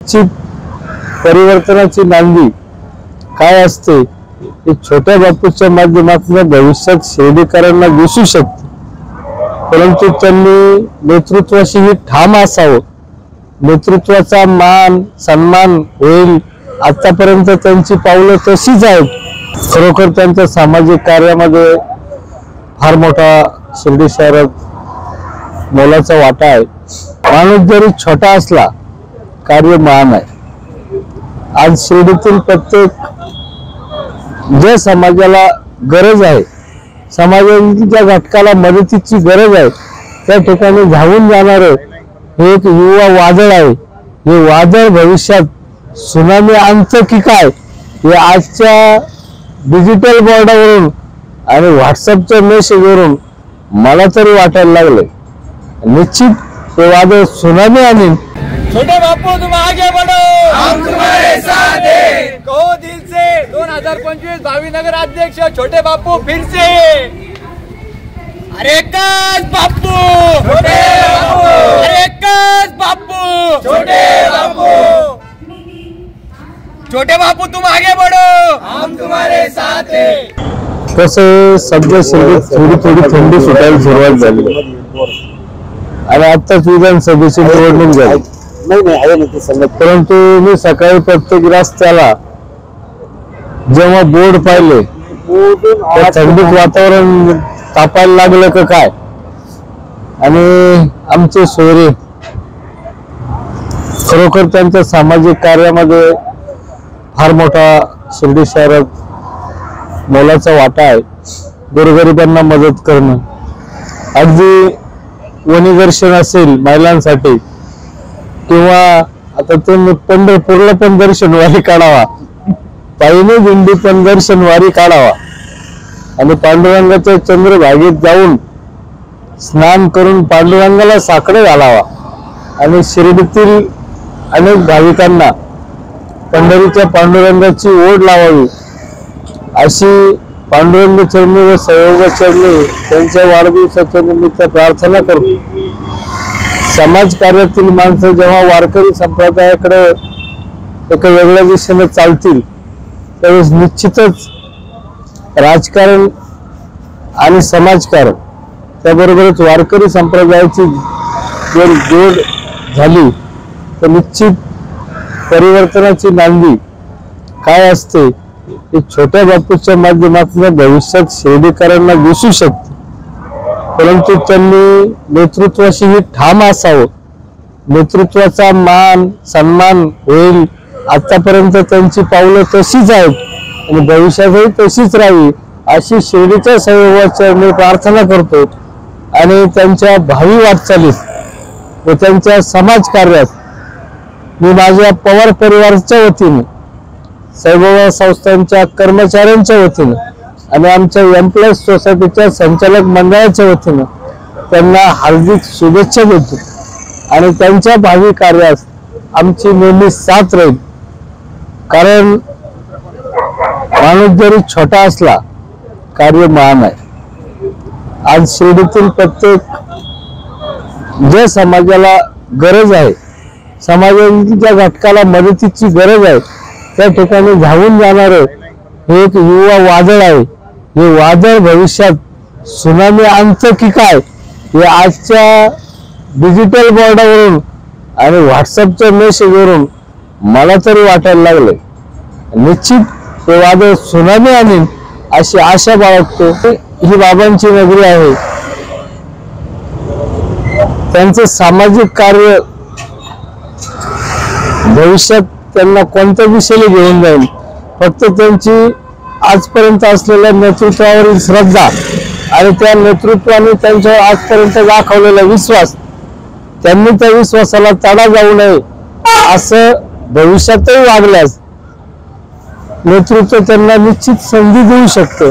ची परिवर्तनाची नांदी काय असते हे छोट्या बापूच्या माध्यमातून भविष्यात शिर्डीकरांना दिसू शकते, परंतु त्यांनी नेतृत्वाशी ही ठाम असावं, नेतृत्वाचा मान सन्मान होईल। आतापर्यंत त्यांची पावलं तशीच आहेत। खरोखर त्यांच्या सामाजिक कार्यामध्ये फार मोठा शिर्डी शहरात मोलाचा वाटा आहे। माणूस जरी छोटा असला कार्य महान आहे। आज शिर्डीतील प्रत्येक जे समाजाला गरज आहे, समाजाच्या घटकाला मदतीची गरज आहे, त्या ठिकाणी धावून जाणारे हे एक युवा वादळ आहे। हे वादळ भविष्यात सुनामी आणतं की काय हे आजच्या डिजिटल बोर्डावरून आणि व्हॉट्सअपच्या मेसेजवरून मला तरी वाटायला लागले। निश्चित ते वादळ सुनामी आणेल। छोटे बापू तुम आगे बढ़ो, हम तुम्हारे साथ हैं। कहो दिल से 2025 भावी नगर अध्यक्ष छोटे बापू फिर से। अरे कस बापू छोटे बापू, अरे कस बापू छोटे बापू। छोटे बापू तुम आगे बढ़ो, हम तुम्हारे साथ हैं। कसं सध्या शिर्डीत थोडी थोडी थंडी सुटायला सुरुवात झाली आणि आताच विधानसभेची निवडणूक झाली। परंतु मी सकाळी प्रत्येक रस्त्याला जेव्हा बोर्ड पाहिले तर थंडीत वातावरण तापायला लागलं का काय। आणि आमचे सोयरे खरोखर त्यांच्या सामाजिक कार्यामध्ये फार मोठा शिर्डी शहरात मोलाचा वाटा आहे। गोरगरिबांना मदत करणं, अगदी वनीदर्शन असेल महिलांसाठी किंवा आता ते पंढरपूरला पण दर्शनवारी काढावा, पायीने दिंडी पण दर्शनवारी काढावा आणि पांडुरंगाच्या चंद्रभागेत जाऊन स्नान करून पांडुरंगाला साकडे घालावा आणि शिर्डीतील अनेक भाविकांना पंढरीच्या पांडुरंगाची ओढ लावावी अशी पांडुरंग चरणी व सहयोग चरणी त्यांच्या वाढदिवसाच्या निमित्त प्रार्थना करतो। समाज कार्यातील माणसं जेव्हा वारकरी संप्रदायाकडे एका वेगळ्या दिशेने चालतील त्यावेळेस निश्चितच राजकारण आणि समाजकारण त्याबरोबरच वारकरी संप्रदायाची जर जोड झाली तर निश्चित परिवर्तनाची नांदी काय असते हे छोट्या बापूच्या माध्यमातून भविष्यात शिर्डीकरांना दिसू शकते, परंतु त्यांनी नेतृत्वाशी ही ठाम असावं, नेतृत्वाचा मान सन्मान होईल। आतापर्यंत त्यांची पावलं तशीच आहेत आणि भविष्यातही तशीच राहावी अशी शिर्डीच्या सहयोगाची मी प्रार्थना करतो। आणि त्यांच्या भावी वाटचालीत व त्यांच्या समाज कार्यात मी माझ्या पवार परिवाराच्या वतीने, साईबाबा संस्थांच्या कर्मचाऱ्यांच्या वतीने आणि आमच्या एम्प्लॉईज सोसायटीच्या संचालक मंडळाच्या वतीने त्यांना हार्दिक शुभेच्छा देतो आणि त्यांच्या भावी कार्यास आमची नेहमी साथ राहील। कारण माणूस जरी छोटा असला कार्य महान आहे। आज शिर्डीतील प्रत्येक जे समाजाला गरज आहे, समाजाच्या घटकाला मदतीची गरज आहे, त्या ठिकाणी धावून जाणारे हे एक युवा वादळ आहे। हे वादळ भविष्यात सुनामी आणतं की काय हे आजच्या डिजिटल बोर्डावरून आणि व्हॉट्सअपच्या मेसेजवरून मला तरी वाटायला लागले। निश्चित ते वादळ सुनामी आणेल अशी आशा बाळगतो। ही बाबांची नगरी आहे, त्यांचे सामाजिक कार्य भविष्यात त्यांना कोणत्या दिशेने घेऊन जाईल, फक्त त्यांची आजपर्यंत असलेल्या नेतृत्वावरील श्रद्धा आणि त्या नेतृत्वाने त्यांच्यावर आजपर्यंत दाखवलेला विश्वास, त्यांनी त्या विश्वासाला तडा जाऊ नये असं भविष्यातही वागल्यास नेतृत्व त्यांना निश्चित संधी देऊ शकतं।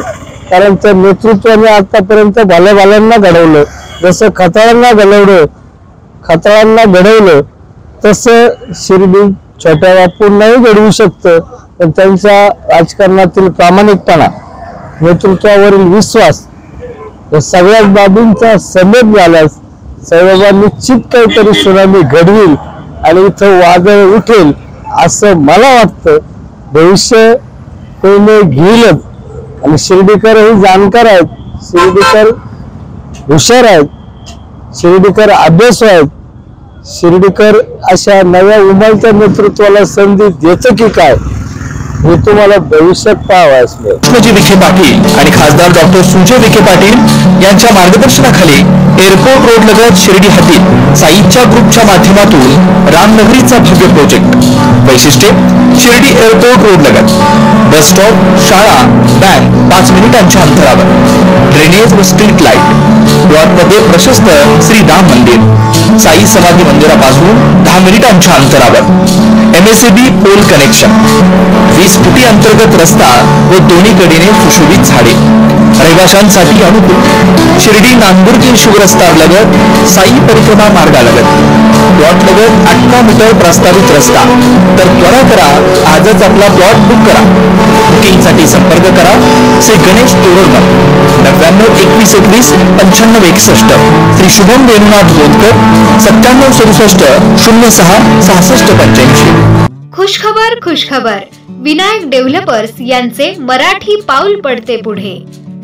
कारण त्या नेतृत्वाने आतापर्यंत भल्याभाल्यांना घडवलं, जसं खताळांना घडवलं तसं शिर्डी छोट्या बापूंनाही घडवू शकतं। पण त्यांच्या राजकारणातील प्रामाणिकपणा, नेतृत्वावरील विश्वास या सगळ्याच बाबींचा समेट झाल्यास साईबाबा निश्चित काहीतरी सुनामी घडविल आणि इथं वादळ उठेल असं मला वाटतं. भविष्य कोणी घेईलच. आणि शिर्डीकर हे जाणकार आहेत, शिर्डीकर हुशार आहेत, शिर्डीकर अभ्यासू आहेत. शिर्डीकर अशा नव्या उमलत्या नेतृत्वाला संधी देतं की काय हे तुम्हाला भविष्यात पाहावयास मिळेल. कृष्णजी विखे पाटील आणि खासदार डॉक्टर सुजय विखे पाटील यांच्या मार्गदर्शनाखाली एअरपोर्ट रोड लगत शिर्डी हद्दीत साईच्या ग्रुपच्या माध्यमातून रामनगरीचा भव्य प्रोजेक्ट. वैशिष्ट्ये: शिर्डी एअरपोर्ट रोड लगत बस स्टॉप, शाळा, बँक 5 मिनिटांच्या अंतरावर, ड्रेनेज व स्ट्रीट लाईट, प्लॉटमध्ये प्रशस्त श्री राम मंदिर, साई समाधी मंदिरापासून 10 मिनिटांच्या अंतरावर, MSEB पोल कनेक्शन, 20 फुटी अंतर्गत रस्ता व दोन्ही कडेने सुशोभित झाडे, रहिवाशांसाठी अनुकूल. शिर्डी नांदुर्गी शिवरस्ता लगत साई परिक्रमा मार्गालगत प्लॉट लगत 18 मीटर प्रस्तावित रस्ता. तर त्वरा करा, आजच आपला प्लॉट बुक करा. बुकिंगसाठी संपर्क करा श्री गणेश तोरडमल 99 21 21 95 61, श्री शुभम वेणुनाथ गोंदकर 97 67 06 66 85. खुशखबर खुशखबर, विनायक डेव्हलपर्स यांचे मराठी पाऊल पडते पुढे.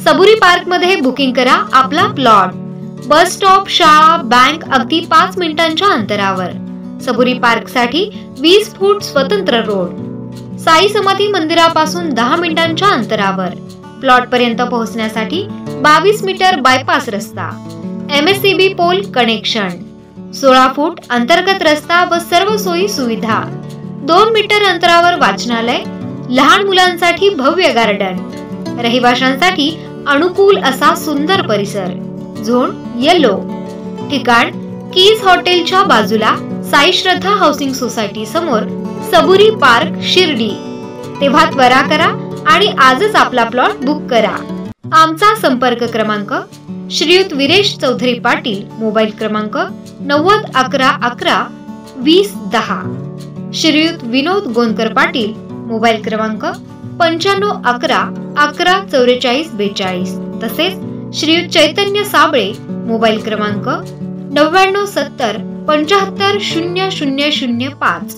सबुरी पार्क मध्ये बुकिंग करा आपला प्लॉट. बस स्टॉप, शाळा, बँक अगदी 5 मिनिटांच्या अंतरावर. सबुरी पार्क साठी 20 फूट स्वतंत्र रोड. साई समाधी मंदिरापासून 10 मिनिटांच्या अंतरावर. प्लॉट पर्यंत पोहोचण्यासाठी 22 मीटर बायपास रस्ता. MSEB pole connection. 16 फूट अंतर्गत रस्ता व सर्व सोयी सुविधा. 2 मीटर अंतरावर वाचनालय. लहान मुलांसाठी भव्य गार्डन. रहिवाशांसाठी अनुकूल असा सुंदर परिसर. Zone yellow. ठिकाण कीज हॉटेलच्या बाजूला, साई श्रद्धा हाऊसिंग सोसायटी समोर, सबुरी पार्क, शिर्डी. तेव्हा त्वरा करा आणि आजच आपला प्लॉट बुक करा. आमचा संपर्क क्रमांक: श्रीयुत विरेश चौधरी पाटील, मोबाईल क्रमांक 90 11 11 20 10. श्रीयुत विनोद गोंदकर पाटील, मोबाईल क्रमांक 95 11 11 44 42. तसेच श्रीयुत चैतन्य साबळे, मोबाईल क्रमांक 99 70 75 0005.